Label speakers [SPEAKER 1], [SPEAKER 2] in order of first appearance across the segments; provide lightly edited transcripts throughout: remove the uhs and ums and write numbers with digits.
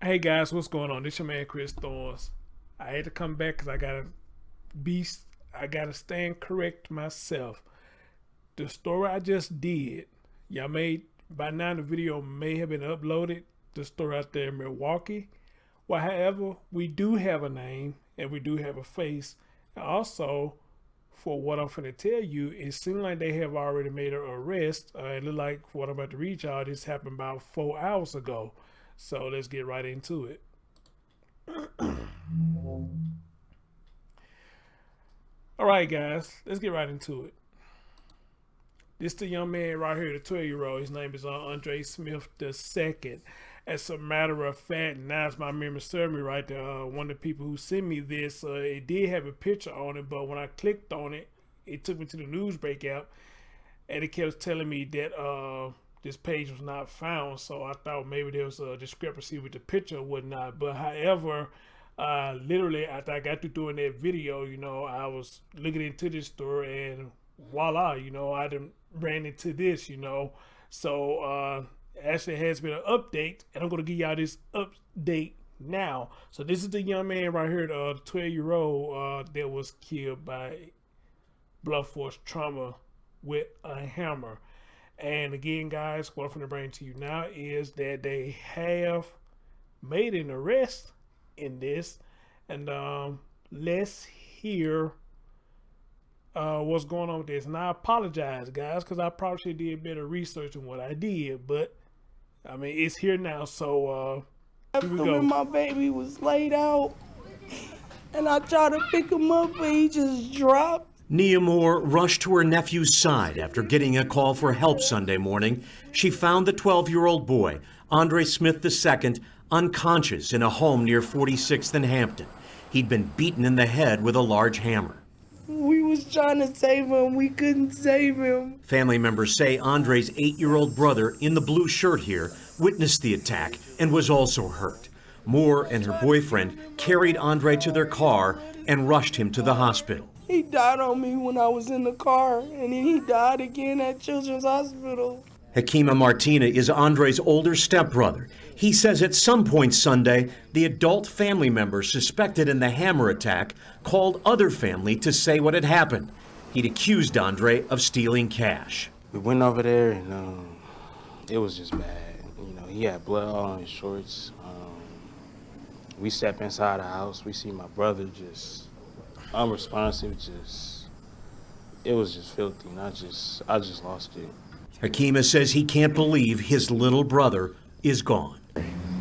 [SPEAKER 1] Hey guys, what's going on? This your man Chris Thorns. I had to come back because I gotta stand correct myself. The story I just did, y'all may by now the video may have been uploaded. The story out there in Milwaukee. Well, however, we do have a name and we do have a face. And also, for what I'm finna tell you, it seems like they have already made an arrest. It look like what I'm about to read y'all. This happened about 4 hours ago. So let's get right into it. All right, guys, let's get right into it. This the young man right here, the 12-year-old. His name is Andre Smith II. As a matter of fact, now it's my memory serves me right there. One of the people who sent me this, it did have a picture on it, but when I clicked on it, it took me to the Newsbreak app, and it kept telling me that this page was not found. So I thought maybe there was a discrepancy with the picture or whatnot. But however, literally after I got through doing that video, I was looking into this story, and voila, I done ran into this, So actually has been an update, and I'm gonna give y'all this update now. So this is the young man right here, the 12-year-old that was killed by blunt force trauma with a hammer. And again, guys, what I'm going to bring to you now is that they have made an arrest in this. And let's hear what's going on with this. And I apologize, guys, because I probably should have did better research than what I did. But, I mean, it's here now. So, here we go.
[SPEAKER 2] When my baby was laid out, and I tried to pick him up, but he just dropped.
[SPEAKER 3] Nia Moore rushed to her nephew's side after getting a call for help Sunday morning. She found the 12-year-old boy, Andre Smith II, unconscious in a home near 46th and Hampton. He'd been beaten in the head with a large hammer.
[SPEAKER 2] We was trying to save him. We couldn't save him.
[SPEAKER 3] Family members say Andre's 8-year-old brother, in the blue shirt here, witnessed the attack and was also hurt. Moore and her boyfriend carried Andre to their car and rushed him to the hospital.
[SPEAKER 2] He died on me when I was in the car, and then he died again at Children's Hospital.
[SPEAKER 3] Hakima Martina is Andre's older stepbrother. He says at some point Sunday, the adult family member suspected in the hammer attack called other family to say what had happened. He'd accused Andre of stealing cash.
[SPEAKER 4] We went over there, and it was just bad. He had blood all on his shorts. We stepped inside the house. We see my brother just unresponsive, it was just filthy, and I just lost it.
[SPEAKER 3] Hakima says he can't believe his little brother is gone.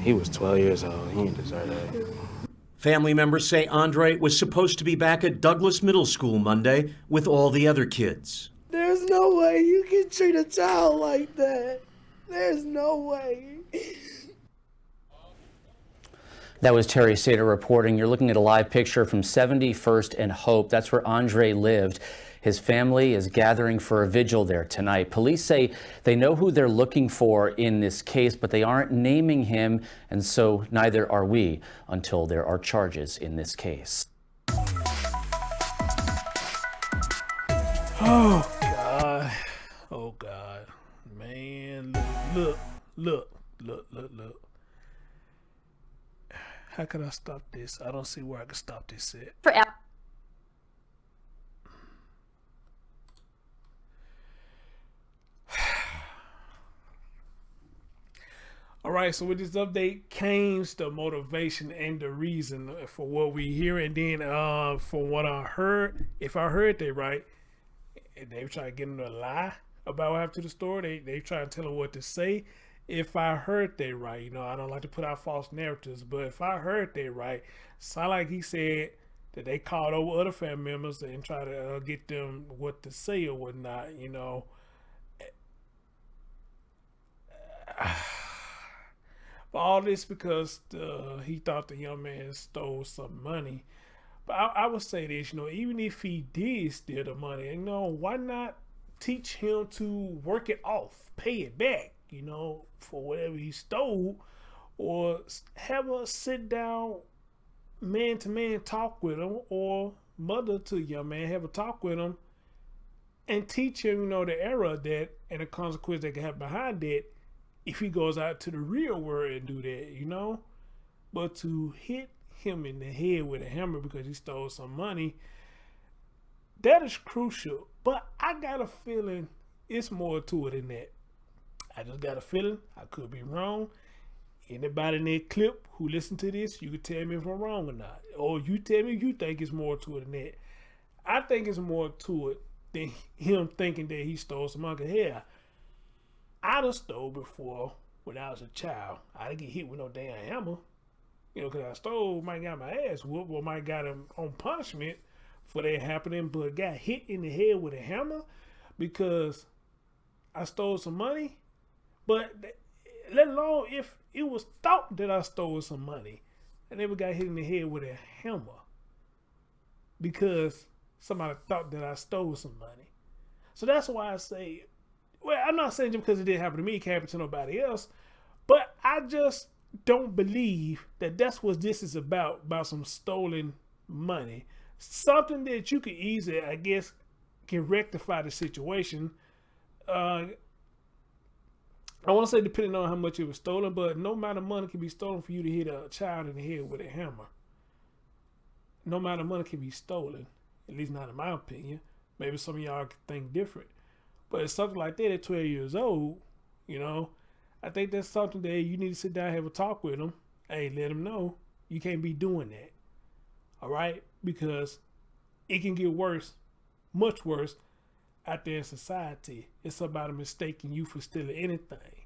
[SPEAKER 4] He was 12 years old. He didn't deserve that.
[SPEAKER 3] Family members say Andre was supposed to be back at Douglas Middle School Monday with all the other kids.
[SPEAKER 2] There's no way you can treat a child like that. There's no way.
[SPEAKER 5] That was Terry Sater reporting. You're looking at a live picture from 71st and Hope. That's where Andre lived. His family is gathering for a vigil there tonight. Police say they know who they're looking for in this case, but they aren't naming him, and so neither are we until there are charges in this case.
[SPEAKER 1] Oh, God. Oh, God. Man, look. How can I stop this? I don't see where I can stop this at. All right, so with this update came the motivation and the reason for what we hear. And then from what I heard, if I heard that right, they were trying to get him to lie about what happened to the store. They trying to tell him what to say. If I heard that right, I don't like to put out false narratives, but if I heard that right, sound like he said that they called over other family members and try to get them what to say or whatnot, But all this because he thought the young man stole some money. But I would say this, even if he did steal the money, why not teach him to work it off, pay it back, for whatever he stole, or have a sit down man-to-man talk with him, or mother to young man have a talk with him and teach him, the error that and the consequence that can have behind it if he goes out to the real world and do that, But to hit him in the head with a hammer because he stole some money, that is crucial. But I got a feeling it's more to it than that. I just got a feeling. I could be wrong. Anybody in that clip who listened to this, you can tell me if I'm wrong or not. Or you tell me you think it's more to it than that. I think it's more to it than him thinking that he stole some money. Yeah, I done stole before when I was a child. I didn't get hit with no damn hammer. You know, because I stole, might got my ass whooped or might got him on punishment for that happening, but got hit in the head with a hammer because I stole some money. But let alone if it was thought that I stole some money, I never got hit in the head with a hammer because somebody thought that I stole some money. So that's why I say, well, I'm not saying just because it didn't happen to me, it can't happen to nobody else, but I just don't believe that that's what this is about some stolen money. Something that you could easily, I guess, can rectify the situation. I want to say depending on how much it was stolen, but no amount of money can be stolen for you to hit a child in the head with a hammer. No amount of money can be stolen, at least not in my opinion. Maybe some of y'all could think different. But it's something like that at 12 years old, you know, I think that's something that you need to sit down and have a talk with them. Hey, let them know you can't be doing that. All right? Because it can get worse, much worse, out there in society. It's somebody mistaking you for stealing anything.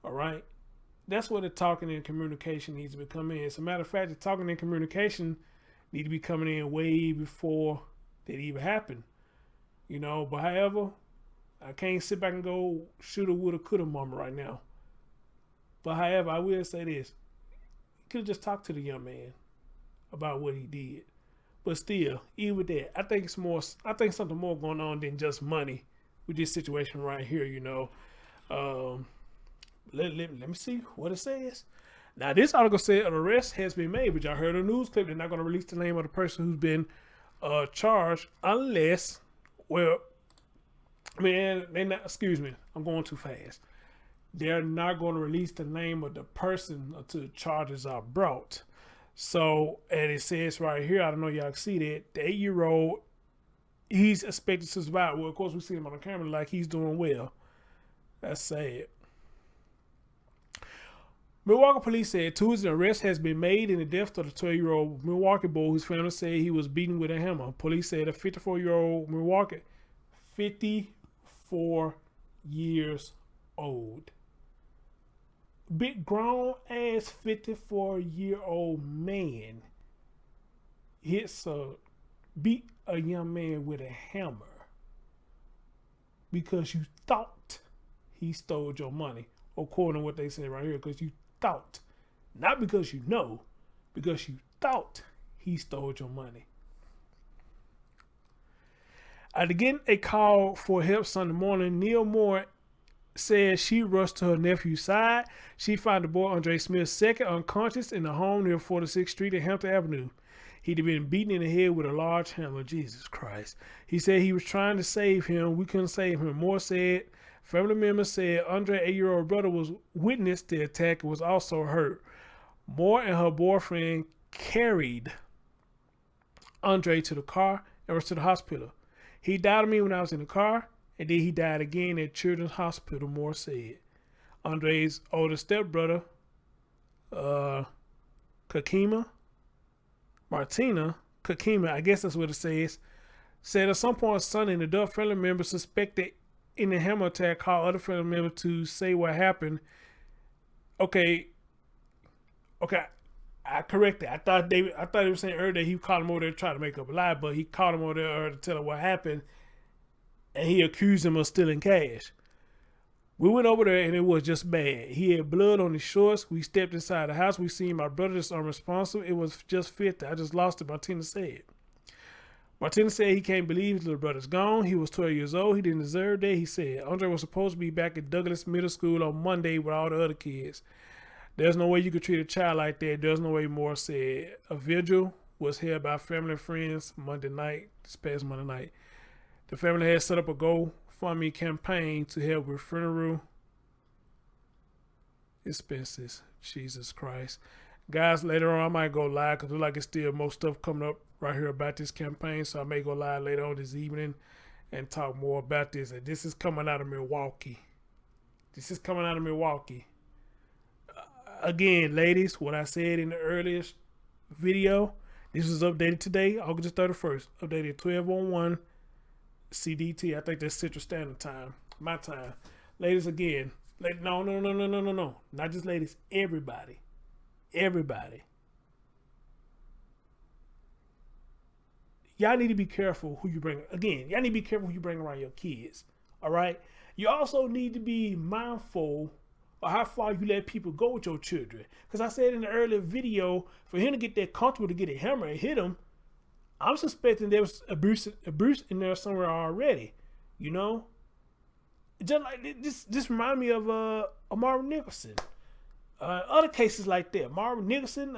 [SPEAKER 1] All right? That's where the talking and communication needs to be coming in. As a matter of fact, the talking and communication need to be coming in way before that even happened. You know, but however, I can't sit back and go shoulda, woulda, coulda mama right now. But however, I will say this. You could have just talked to the young man about what he did. But still, even with that, I think something more going on than just money with this situation right here, you know. Let me see what it says. Now, this article said an arrest has been made, but y'all heard a news clip. They're not going to release the name of the person who's been charged unless, well, man, they not, excuse me, I'm going too fast. They're not going to release the name of the person until the charges are brought. So, and it says right here, I don't know if y'all can see that, the 8-year-old, he's expected to survive. Well, of course, we see him on the camera like he's doing well. That's sad. Milwaukee police said Tuesday an arrest has been made in the death of the 12-year-old Milwaukee boy whose family said he was beaten with a hammer. Police said a 54-year-old Milwaukee, 54 years old. Big grown ass 54-year-old man beat a young man with a hammer because you thought he stole your money, according to what they say right here, because you thought, not because you know, because you thought he stole your money. After getting a call for help Sunday morning, Nia Moore says she rushed to her nephew's side. She found the boy Andre Smith second unconscious in the home near 46th Street and Hampton Avenue. He'd been beaten in the head with a large hammer. Jesus Christ. He said he was trying to save him. We couldn't save him. Moore said family members said Andre's 8-year-old brother was witnessed the attack and was also hurt. Moore and her boyfriend carried Andre to the car and rushed to the hospital. He died on me when I was in the car, and then he died again at Children's Hospital, Moore said. Andre's older stepbrother, Martina Kakima, I guess that's what it says, said at some point son and adult family members suspected in the hammer attack called other family members to say what happened. Okay, I corrected. I thought they were saying earlier that he called him over there to try to make up a lie, but he called him over there to tell him what happened, and he accused him of stealing cash. We went over there and it was just bad. He had blood on his shorts. We stepped inside the house. We seen my brother just unresponsive. It was just 50. I just lost it, Martina said. Martina said he can't believe his little brother's gone. He was 12 years old. He didn't deserve that, he said. Andre was supposed to be back at Douglas Middle School on Monday with all the other kids. There's no way you could treat a child like that. There's no way, Moore said. A vigil was held by family and friends this past Monday night. The family had set up a GoFundMe campaign to help with funeral expenses. Jesus Christ. Guys, later on I might go live because like it's still more stuff coming up right here about this campaign. So I may go live later on this evening and talk more about this. And this is coming out of Milwaukee. Again, ladies, what I said in the earliest video, this was updated today, August 31st. Updated 12:01 CDT. I think that's Central Standard Time. My time. Ladies, again. No. Not just ladies. Everybody. Y'all need to be careful who you bring. Again, y'all need to be careful who you bring around your kids. All right? You also need to be mindful of how far you let people go with your children. Because I said in the earlier video, for him to get that comfortable to get a hammer and hit him, I'm suspecting there was abuse in there somewhere already. You know? Just like this remind me of Marvin Nicholson. Other cases like that. Marvin Nicholson,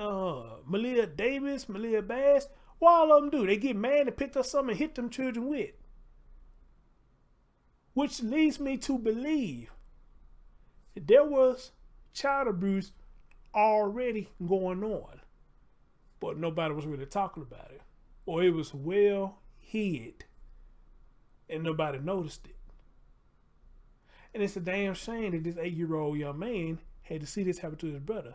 [SPEAKER 1] Malia Davis, Malia Bass. What all of them do? They get mad and pick up something and hit them children with. Which leads me to believe that there was child abuse already going on. But nobody was really talking about it. Or it was well hid. And nobody noticed it. And it's a damn shame that this 8-year-old young man had to see this happen to his brother.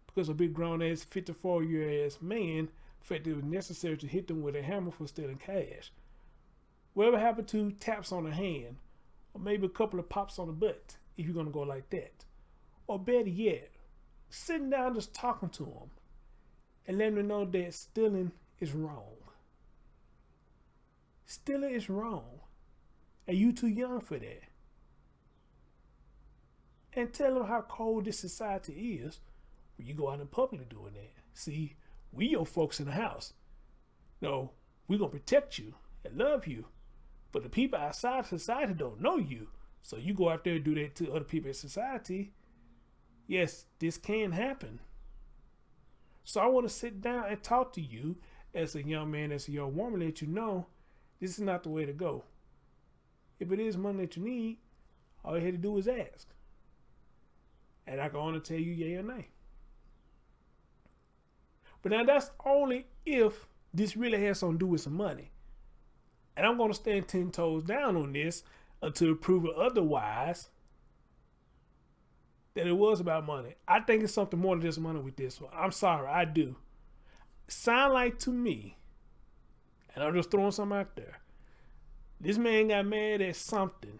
[SPEAKER 1] Because a big grown-ass 54-year-ass man felt it was necessary to hit them with a hammer for stealing cash. Whatever happened to taps on the hand, or maybe a couple of pops on the butt, if you're going to go like that. Or better yet, sitting down just talking to them and letting them know that stealing is wrong. Stealing is wrong. And you too young for that. And tell them how cold this society is when you go out in public doing that. See, we your folks in the house. No, we gonna protect you and love you. But the people outside society don't know you. So you go out there and do that to other people in society. Yes, this can happen. So I want to sit down and talk to you as a young man, as a young woman, let you know this is not the way to go. If it is money that you need, all you had to do is ask. And I can only tell you yay or nay. But now that's only if this really has something to do with some money. And I'm going to stand 10 toes down on this until proven otherwise that it was about money. I think it's something more than just money with this one. I'm sorry, I do. Sound like to me, and I'm just throwing something out there, this man got mad at something.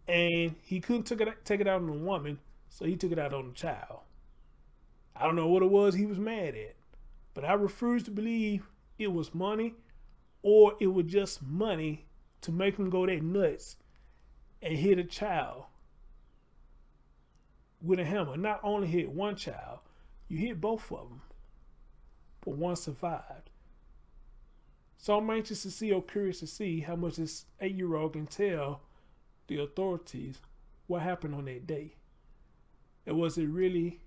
[SPEAKER 1] And he couldn't take it out on the woman, so he took it out on the child. I don't know what it was he was mad at, but I refuse to believe it was money or it was just money to make him go that nuts and hit a child with a hammer. Not only hit one child, you hit both of them, but one survived. So I'm anxious to see or curious to see how much this 8-year-old can tell the authorities what happened on that day. And was it really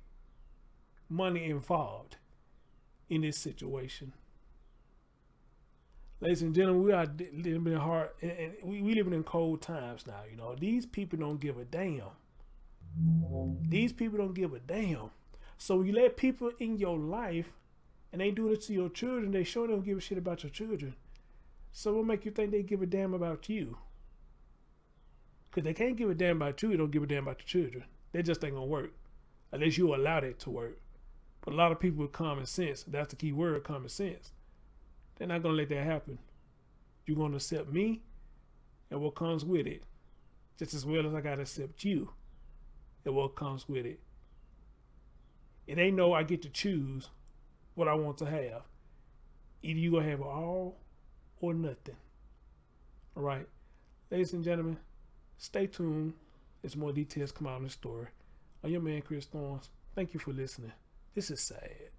[SPEAKER 1] money involved in this situation? Ladies and gentlemen, we are living in hard, and we living in cold times now. You know, these people don't give a damn. These people don't give a damn. So you let people in your life, and they do it to your children, they sure don't give a shit about your children. So what make you think they give a damn about you? Because they can't give a damn about you, they don't give a damn about your children. They just ain't gonna work. Unless you allow that to work. But a lot of people with common sense, that's the key word, common sense, they're not gonna let that happen. You're gonna accept me and what comes with it. Just as well as I gotta accept you and what comes with it. It ain't no I get to choose what I want to have. Either you gonna have it all or nothing. All right, ladies and gentlemen, stay tuned as more details come out in the story. I'm your man, Chris Thorns. Thank you for listening. This is sad.